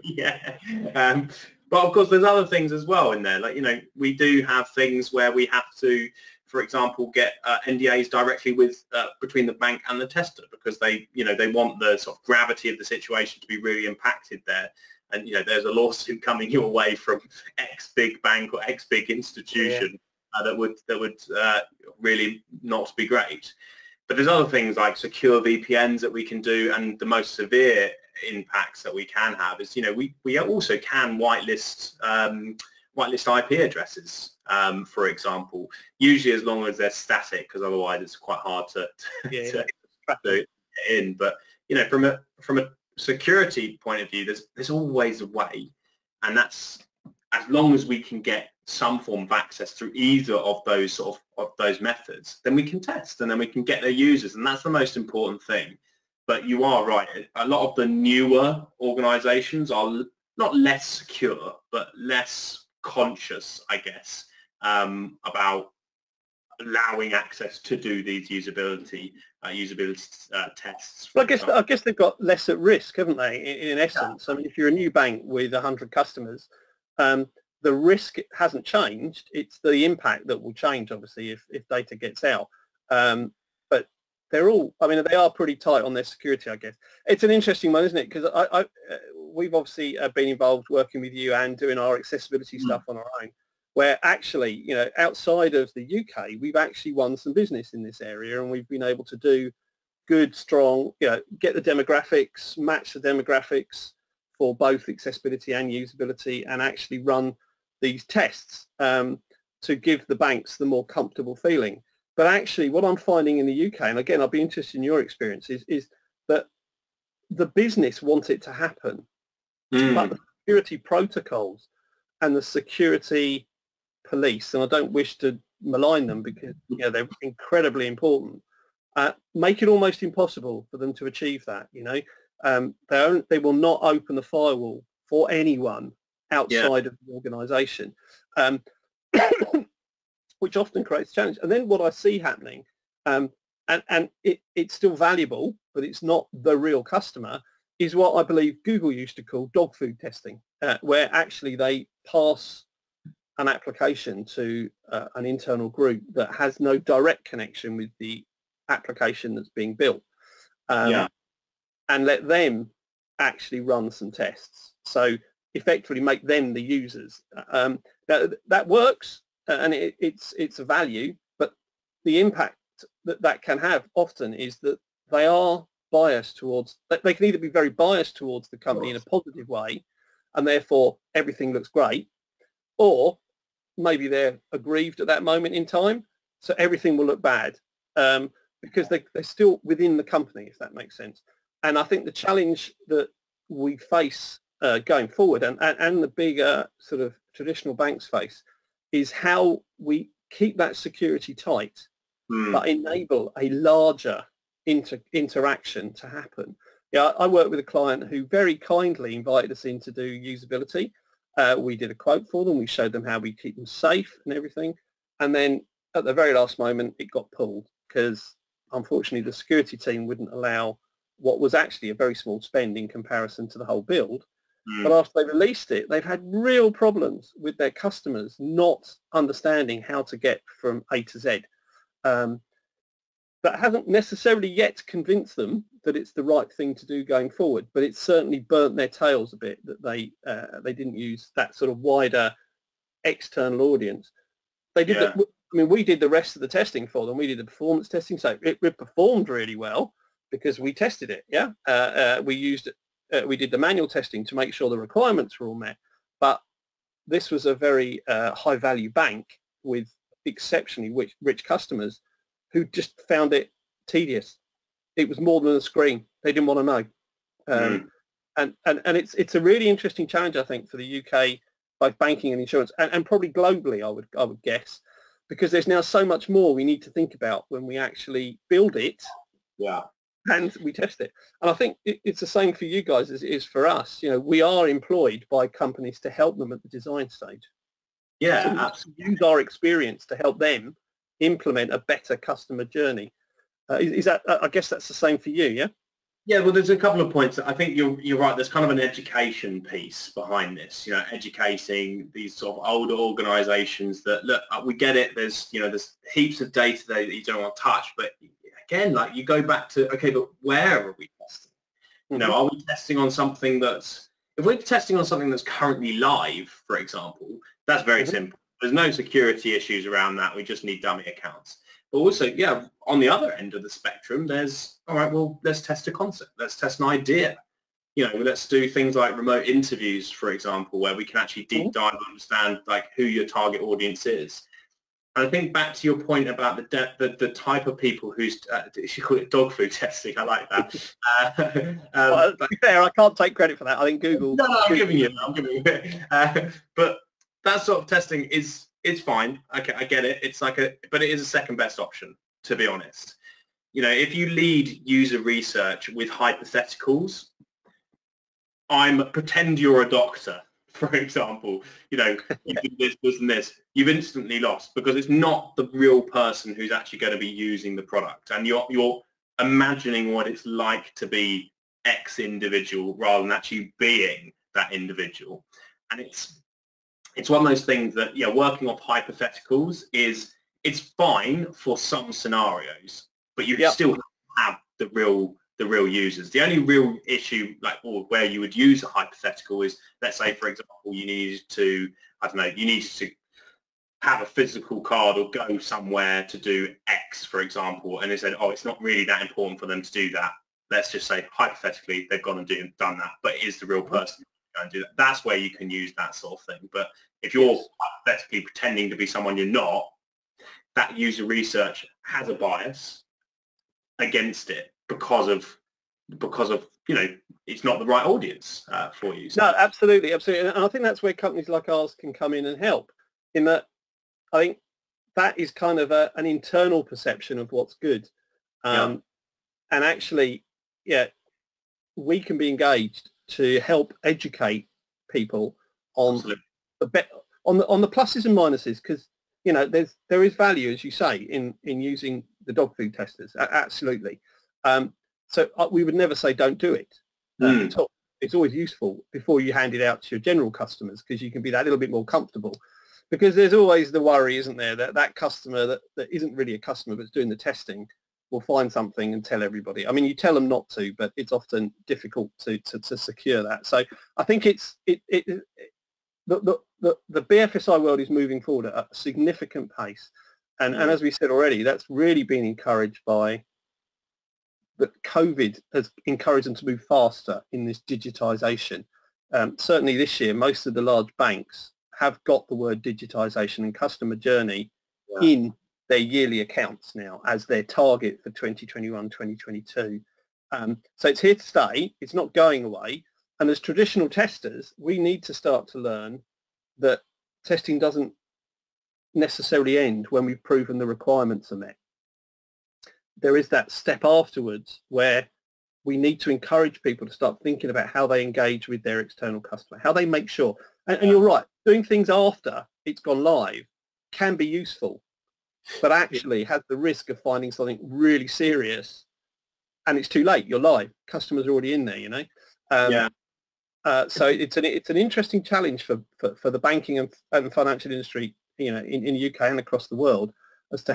Yeah. But of course, there's other things as well in there. Like, we do have things where we have to, for example, get NDAs directly with between the bank and the tester, because they want the sort of gravity of the situation to be really impacted there. And there's a lawsuit coming your way from X big bank or X big institution that would really not be great. But there's other things like secure VPNs that we can do, and the most severe impacts that we can have is we also can whitelist IP addresses, for example, usually as long as they're static, because otherwise it's quite hard to get in. But from a security point of view, there's always a way, and that's as long as we can get some form of access through either of those those methods, then we can test, and then we can get their users, and that's the most important thing. But you are right, a lot of the newer organizations are not less secure, but less conscious, I guess, about allowing access to do these usability tests. Well, I guess they've got less at risk, haven't they? In essence, I mean, if you're a new bank with 100 customers, the risk hasn't changed. It's the impact that will change, obviously, if data gets out. But they're all, I mean, they are pretty tight on their security, I guess. It's an interesting one, isn't it? Because we've obviously been involved working with you and doing our accessibility stuff on our own, where actually, outside of the UK, we've actually won some business in this area, and we've been able to do good, strong, get the demographics, match the demographics for both accessibility and usability, and actually run these tests to give the banks the more comfortable feeling. But actually, what I'm finding in the UK, and again, I'll be interested in your experiences, is that the business wants it to happen, but the security protocols and the security police, and I don't wish to malign them because they're incredibly important, make it almost impossible for them to achieve that. They will not open the firewall for anyone outside of the organisation, which often creates a challenge. And then what I see happening, and it's still valuable, but it's not the real customer, is what I believe Google used to call dog food testing, where actually they pass an application to an internal group that has no direct connection with the application that's being built, and let them actually run some tests. So effectively make them the users. That works, and it's a value, but the impact that can have often is that they are biased towards, they can either be very biased towards the company in a positive way, and therefore everything looks great, or maybe they're aggrieved at that moment in time, so everything will look bad, because they're still within the company, if that makes sense. And I think the challenge that we face going forward, and the bigger sort of traditional banks face, is how we keep that security tight, but enable a larger interaction to happen. I worked with a client who very kindly invited us in to do usability. We did a quote for them. We showed them how we keep them safe and everything. And then at the very last moment, it got pulled because unfortunately the security team wouldn't allow what was actually a very small spend in comparison to the whole build. But after they released it, they've had real problems with their customers not understanding how to get from A to Z. That hasn't necessarily yet convinced them that it's the right thing to do going forward, but it's certainly burnt their tails a bit that they didn't use that sort of wider external audience. They did. I mean, we did the rest of the testing for them. We did the performance testing, so it performed really well because we tested it. Yeah, we did the manual testing to make sure the requirements were all met. But this was a very high-value bank with exceptionally rich customers who just found it tedious. It was more than a screen. They didn't want to know. And it's a really interesting challenge, I think, for the UK, both banking and insurance, and probably globally, I would guess, because there's now so much more we need to think about when we actually build it. Yeah. And we test it. And I think it's the same for you guys as it is for us. You know, we are employed by companies to help them at the design stage. Yeah, so we absolutely. use our experience to help them implement a better customer journey. Is that? I guess that's the same for you, yeah? Yeah, well, there's a couple of points. I think you're right. There's kind of an education piece behind this. You know, educating these sort of older organisations that look, we get it. There's heaps of data there that you don't want to touch, but again, like you go back to, okay, but where are we testing? You know, are we testing on something that's, if we're testing on something that's currently live, for example, that's very simple. There's no security issues around that. We just need dummy accounts. But also, yeah, on the other end of the spectrum, there's, all right, well, let's test a concept. Let's test an idea. You know, let's do things like remote interviews, for example, where we can actually deep dive and understand like who your target audience is. And I think back to your point about the type of people who's, you call it dog food testing, I like that. Well, to be fair, I can't take credit for that. I think Google... No, I'm giving you it. But that sort of testing it's fine. Okay, I get it. It's like but it is a second best option, to be honest. You know, if you lead user research with hypotheticals, pretend you're a doctor, for example, you know, you do this, this, and this, you've instantly lost because it's not the real person who's actually going to be using the product, and you're imagining what it's like to be X individual rather than actually being that individual. And it's one of those things that, yeah, working off hypotheticals it's fine for some scenarios, but you still have the real users. The only real issue, like, or where you would use a hypothetical is, let's say, for example, you needed to have a physical card or go somewhere to do X, for example, and they said, oh, it's not really that important for them to do that. Let's just say, hypothetically, they've gone and done that, but is the real person going to do that? That's where you can use that sort of thing. But if you're hypothetically pretending to be someone you're not, that user research has a bias against it because of you know, it's not the right audience for you. So. No, absolutely. And I think that's where companies like ours can come in and help, in that I think that is kind of an internal perception of what's good. And actually, yeah, we can be engaged to help educate people on the pluses and minuses, because, you know, there is value, as you say, in using the dog food testers. Absolutely. So we would never say don't do it. It's always useful before you hand it out to your general customers, because you can be that little bit more comfortable. Because there's always the worry, isn't there, that customer that isn't really a customer but's doing the testing will find something and tell everybody. I mean, you tell them not to, but it's often difficult to secure that. So I think the BFSI world is moving forward at a significant pace. And as we said already, that's really been encouraged by that COVID has encouraged them to move faster in this digitization. Certainly this year, most of the large banks have got the word digitization and customer journey in their yearly accounts now as their target for 2021, 2022. So it's here to stay. It's not going away. And as traditional testers, we need to start to learn that testing doesn't necessarily end when we've proven the requirements are met. There is that step afterwards where we need to encourage people to start thinking about how they engage with their external customer, how they make sure. And you're right, doing things after it's gone live can be useful. but actually has the risk of finding something really serious, and it's too late. You're live. Customers are already in there. You know. Yeah. So it's an interesting challenge for the banking and financial industry, you know, in the UK and across the world, as to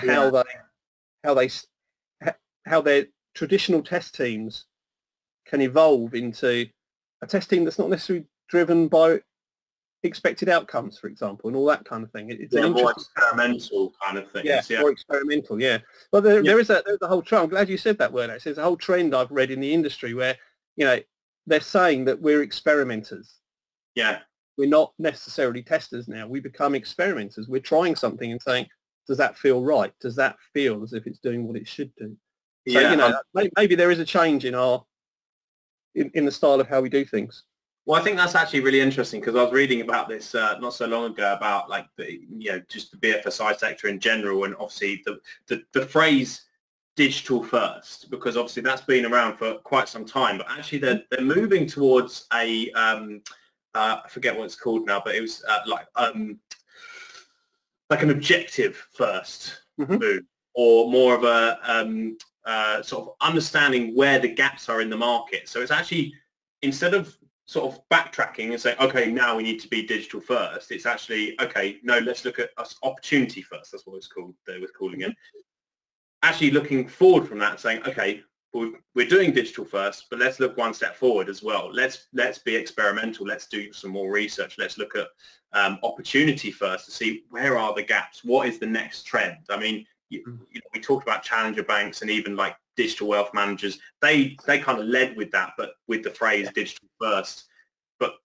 how their traditional test teams can evolve into a test team that's not necessarily driven by expected outcomes, for example, and all that kind of thing. It's an more interesting experimental kind of thing. Yeah, more experimental. Yeah. Well, there's a whole trend. I'm glad you said that word. Actually, there's a whole trend I've read in the industry where, you know, they're saying that we're experimenters. Yeah. We're not necessarily testers now. We become experimenters. We're trying something and saying, does that feel right? Does that feel as if it's doing what it should do? So, you know, maybe there is a change in in the style of how we do things. Well, I think that's actually really interesting, because I was reading about this not so long ago about, like, just the BFSI sector in general, and obviously the phrase digital first, because obviously that's been around for quite some time, but actually they're moving towards a I forget what it's called now, but it was like an objective first move, or more of a sort of understanding where the gaps are in the market. So it's actually, instead of sort of backtracking and saying, okay, now we need to be digital first, it's actually, okay, no, let's look at us opportunity first. That's what it's called. They were calling it. Actually looking forward from that, saying, okay, we're doing digital first, but let's look one step forward as well. Let's be experimental. Let's do some more research. Let's look at opportunity first to see where are the gaps. What is the next trend? I mean, you know, we talked about challenger banks and even like digital wealth managers. They kind of led with that, but with the phrase digital first. But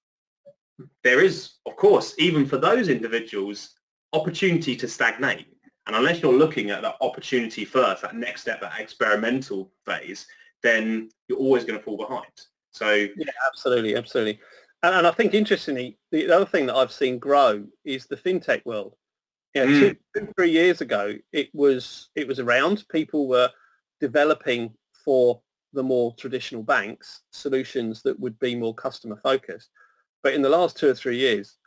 there is, of course, even for those individuals, opportunity to stagnate. And unless you're looking at that opportunity first, that next step, that experimental phase, then you're always going to fall behind. So yeah, absolutely. And I think, interestingly, the other thing that I've seen grow is the fintech world. You know, 2-3 years ago, it was around. People were developing for the more traditional banks solutions that would be more customer focused. But in the last 2 or 3 years,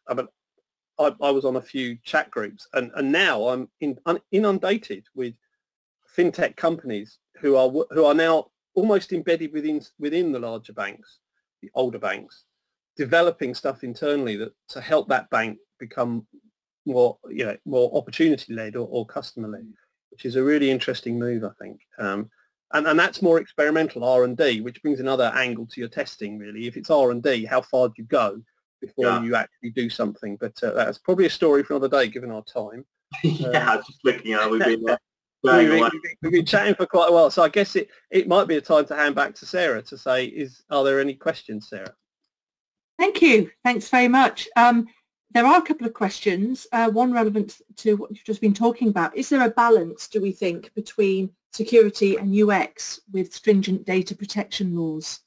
I was on a few chat groups, and now I'm inundated with fintech companies who are now almost embedded within the larger banks, the older banks, developing stuff internally to help that bank become more opportunity led or customer led, which is a really interesting move, I think. And that's more experimental R&D, which brings another angle to your testing, really. If it's R&D, how far do you go before you actually do something? But that's probably a story for another day, given our time. Yeah, just looking at we've been chatting for quite a while, so I guess it might be a time to hand back to Sarah to say, are there any questions, Sarah? Thank you. Thanks very much. There are a couple of questions, one relevant to what you've just been talking about. Is there a balance, do we think, between security and UX with stringent data protection laws?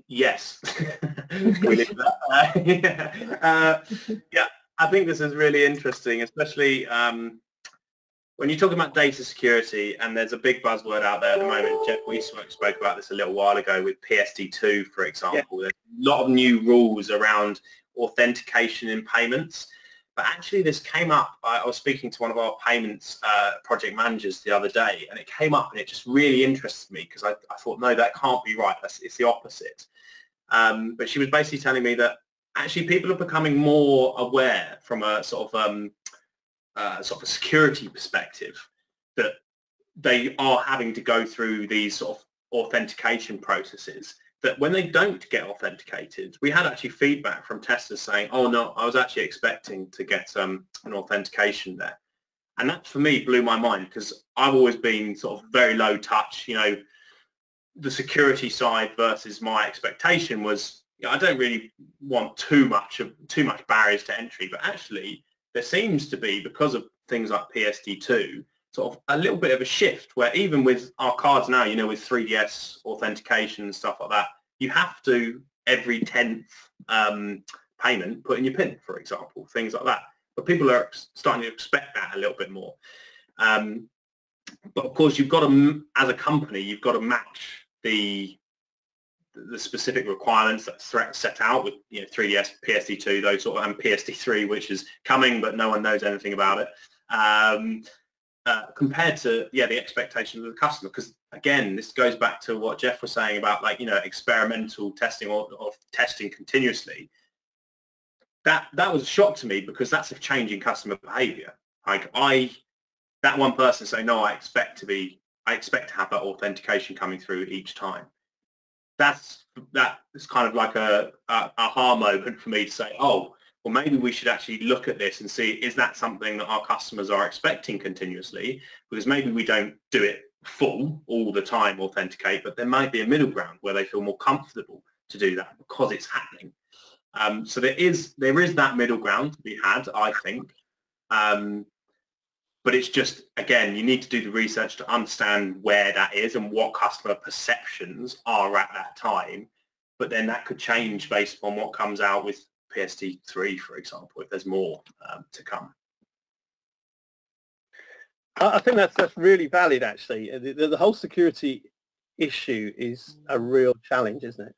Yes. We live that. Yeah, I think this is really interesting, especially when you're talking about data security, and there's a big buzzword out there at the moment. Jeff, we spoke about this a little while ago with PSD2, for example. There's a lot of new rules around authentication in payments. But actually this came up, I was speaking to one of our payments project managers the other day, and it came up and it just really interested me, because I thought, no, that can't be right. It's the opposite. But she was basically telling me that actually people are becoming more aware from a sort of a security perspective, that they are having to go through these sort of authentication processes, that when they don't get authenticated, we had actually feedback from testers saying, oh no, I was actually expecting to get an authentication there. And that for me blew my mind, because I've always been sort of very low touch. You know, the security side versus my expectation was, you know, I don't really want too much barriers to entry, but actually there seems to be, because of things like PSD2, sort of a little bit of a shift where even with our cards now, you know, with 3DS authentication and stuff like that, you have to, every 10th payment, put in your PIN, for example, things like that. But people are starting to expect that a little bit more. But of course, you've got to, as a company, you've got to match the the specific requirements that's set out with 3DS, PSD2, those sort of, and PSD3, which is coming, but no one knows anything about it. Compared to the expectations of the customer, because again, this goes back to what Jeff was saying about experimental testing or testing continuously. That was a shock to me, because that's a change in customer behavior. That one person saying, no, I expect to have that authentication coming through each time. That is kind of like a aha moment for me to say, oh, well, maybe we should actually look at this and see, is that something that our customers are expecting continuously? Because maybe we don't do it full all the time, authenticate, but there might be a middle ground where they feel more comfortable to do that because it's happening. So there is that middle ground to be had, I think. But it's just, again, you need to do the research to understand where that is and what customer perceptions are at that time. But then that could change based on what comes out with PSD3, for example, if there's more to come. I think that's really valid, actually. The whole security issue is a real challenge, isn't it?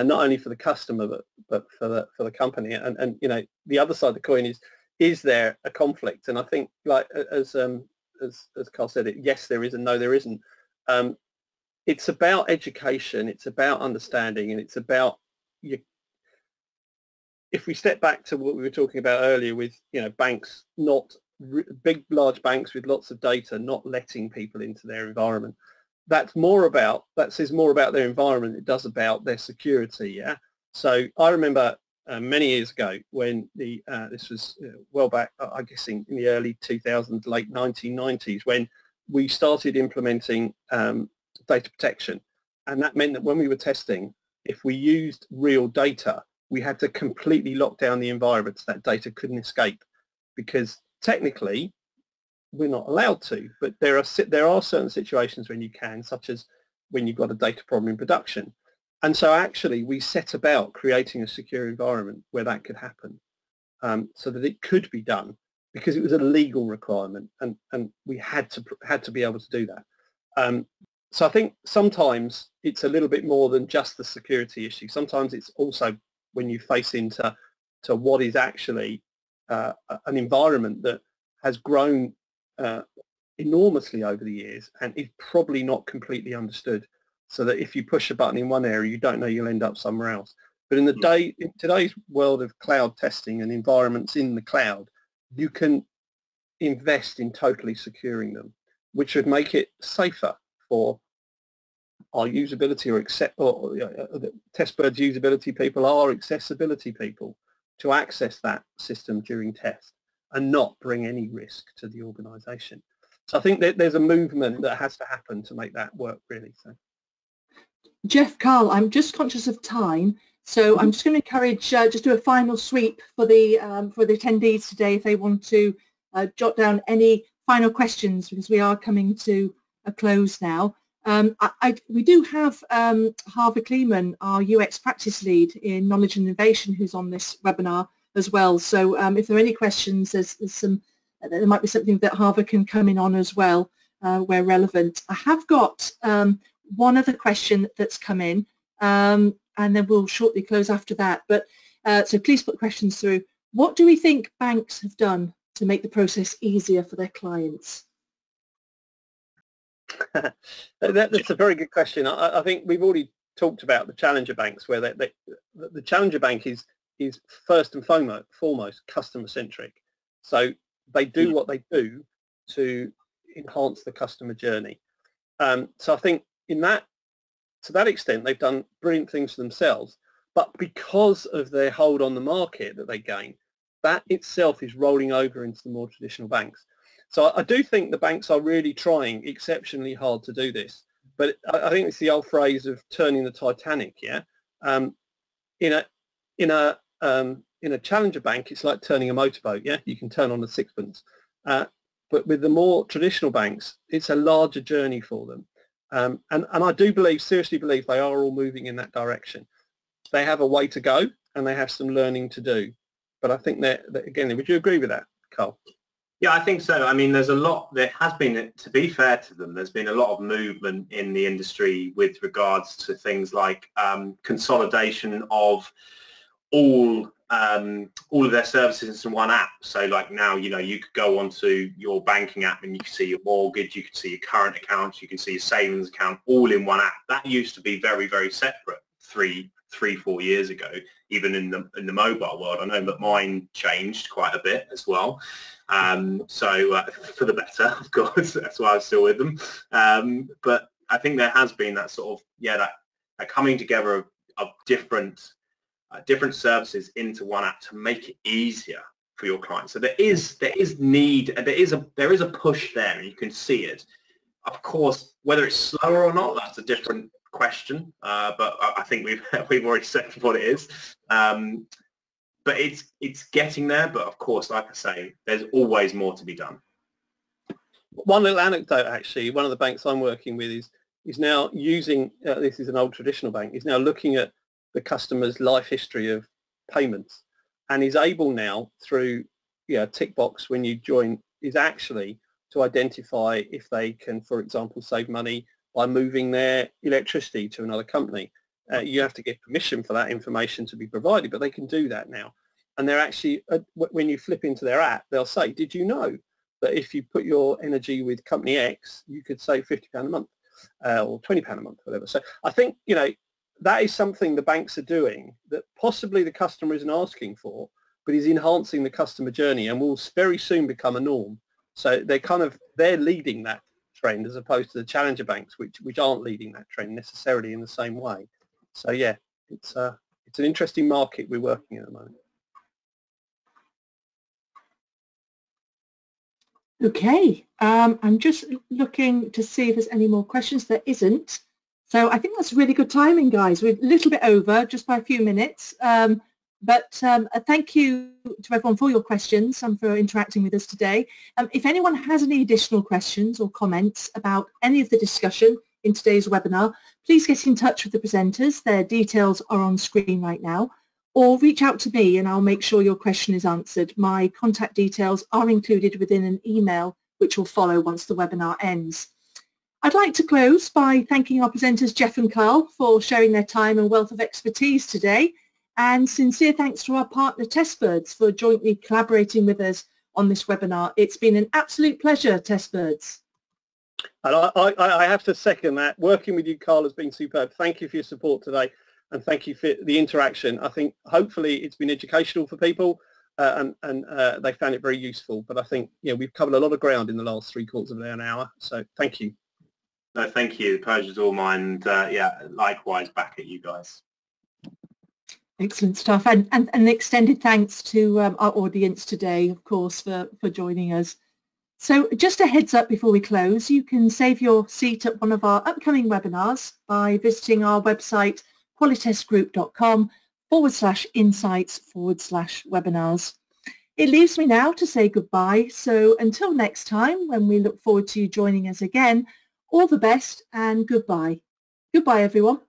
Not only for the customer, but for the company. And the other side of the coin is there a conflict? And I think, like as Carl said, yes, there is, and no, there isn't. It's about education. It's about understanding, and it's about if we step back to what we were talking about earlier with banks, not large banks with lots of data, not letting people into their environment. That says more about their environment. It does about their security. Yeah. So I remember many years ago when this was well back, I guess in the early 2000s, late 1990s, when we started implementing data protection, and that meant that when we were testing, if we used real data, we had to completely lock down the environment so that data couldn't escape, because technically we're not allowed to, but there are certain situations when you can, such as when you've got a data problem in production. And so actually we set about creating a secure environment where that could happen, so that it could be done, because it was a legal requirement, and we had to be able to do that. So I think sometimes it's a little bit more than just the security issue. Sometimes it's also when you face into what is actually an environment that has grown enormously over the years and is probably not completely understood, so that if you push a button in one area, you don't know you'll end up somewhere else. But in today's world of cloud testing and environments in the cloud, you can invest in totally securing them, which would make it safer for our usability or Testbird's usability people, our accessibility people, to access that system during test and not bring any risk to the organization. So I think that there's a movement that has to happen to make that work, really. So, Jeff, Carl, I'm just conscious of time, so I'm just going to encourage just do a final sweep for the attendees today if they want to jot down any final questions, because we are coming to a close now. We do have Harvey Kleeman, our UX practice lead in knowledge and innovation, who's on this webinar as well. So if there are any questions, there might be something that Harvey can come in on as well where relevant. I have got one other question that's come in, and then we'll shortly close after that. But so please put questions through. What do we think banks have done to make the process easier for their clients? That's a very good question. I think we've already talked about the challenger banks, where the challenger bank is first and foremost customer centric. So they do what they do to enhance the customer journey. So I think to that extent, they've done brilliant things for themselves. But because of their hold on the market that they gain, that itself is rolling over into the more traditional banks. So I do think the banks are really trying exceptionally hard to do this. But I think it's the old phrase of turning the Titanic. Yeah, in a challenger bank, it's like turning a motorboat. Yeah, you can turn on a sixpence. But with the more traditional banks, it's a larger journey for them. And I do seriously believe they are all moving in that direction. They have a way to go, and they have some learning to do. But I think that again, would you agree with that, Carl? Yeah, I think so. I mean, there has been, to be fair to them, there's been a lot of movement in the industry with regards to things like consolidation of all of their services into one app. So like now, you could go onto your banking app and you can see your mortgage, you can see your current accounts, you can see your savings account, all in one app. That used to be very, very separate 4 years ago, even in the mobile world. I know that mine changed quite a bit as well. So for the better, of course, that's why I'm still with them. But I think there has been that sort of, that coming together of different services into one app to make it easier for your clients. So there is need, and there is a push there, and you can see it. Of course, whether it's slower or not, that's a different question. But I think we've already said what it is. But it's getting there. But of course, like I say, there's always more to be done. One little anecdote, actually, one of the banks I'm working with is now using, this is an old traditional bank, is now looking at the customer's life history of payments, and is able now through tick box when you join, is actually to identify if they can, for example, save money by moving their electricity to another company. You have to get permission for that information to be provided, but they can do that now. And they're actually, when you flip into their app, they'll say, did you know that if you put your energy with company X, you could save £50 a month or £20 a month, whatever. So I think, that is something the banks are doing that possibly the customer isn't asking for, but is enhancing the customer journey and will very soon become a norm. So they're leading that trend as opposed to the challenger banks, which aren't leading that trend necessarily in the same way. So yeah, it's an interesting market we're working in at the moment. Okay, I'm just looking to see if there's any more questions. There isn't. So I think that's really good timing, guys. We're a little bit over, just by a few minutes. But thank you to everyone for your questions and for interacting with us today. If anyone has any additional questions or comments about any of the discussion in today's webinar, please get in touch with the presenters. Their details are on screen right now. Or reach out to me and I'll make sure your question is answered. My contact details are included within an email which will follow once the webinar ends. I'd like to close by thanking our presenters Jeff and Carl for sharing their time and wealth of expertise today, and sincere thanks to our partner Testbirds for jointly collaborating with us on this webinar. It's been an absolute pleasure, Testbirds. And I have to second that. Working with you, Carl, has been superb. Thank you for your support today, and thank you for the interaction. I think hopefully it's been educational for people and they found it very useful. But I think we've covered a lot of ground in the last 3/4 of an hour. So thank you. No, thank you. The pleasure's all mine. And likewise back at you guys. Excellent stuff. And an extended thanks to our audience today, of course, for joining us. So just a heads up before we close, you can save your seat at one of our upcoming webinars by visiting our website, qualitestgroup.com/insights/webinars. It leaves me now to say goodbye. So until next time, when we look forward to you joining us again, all the best and goodbye. Goodbye, everyone.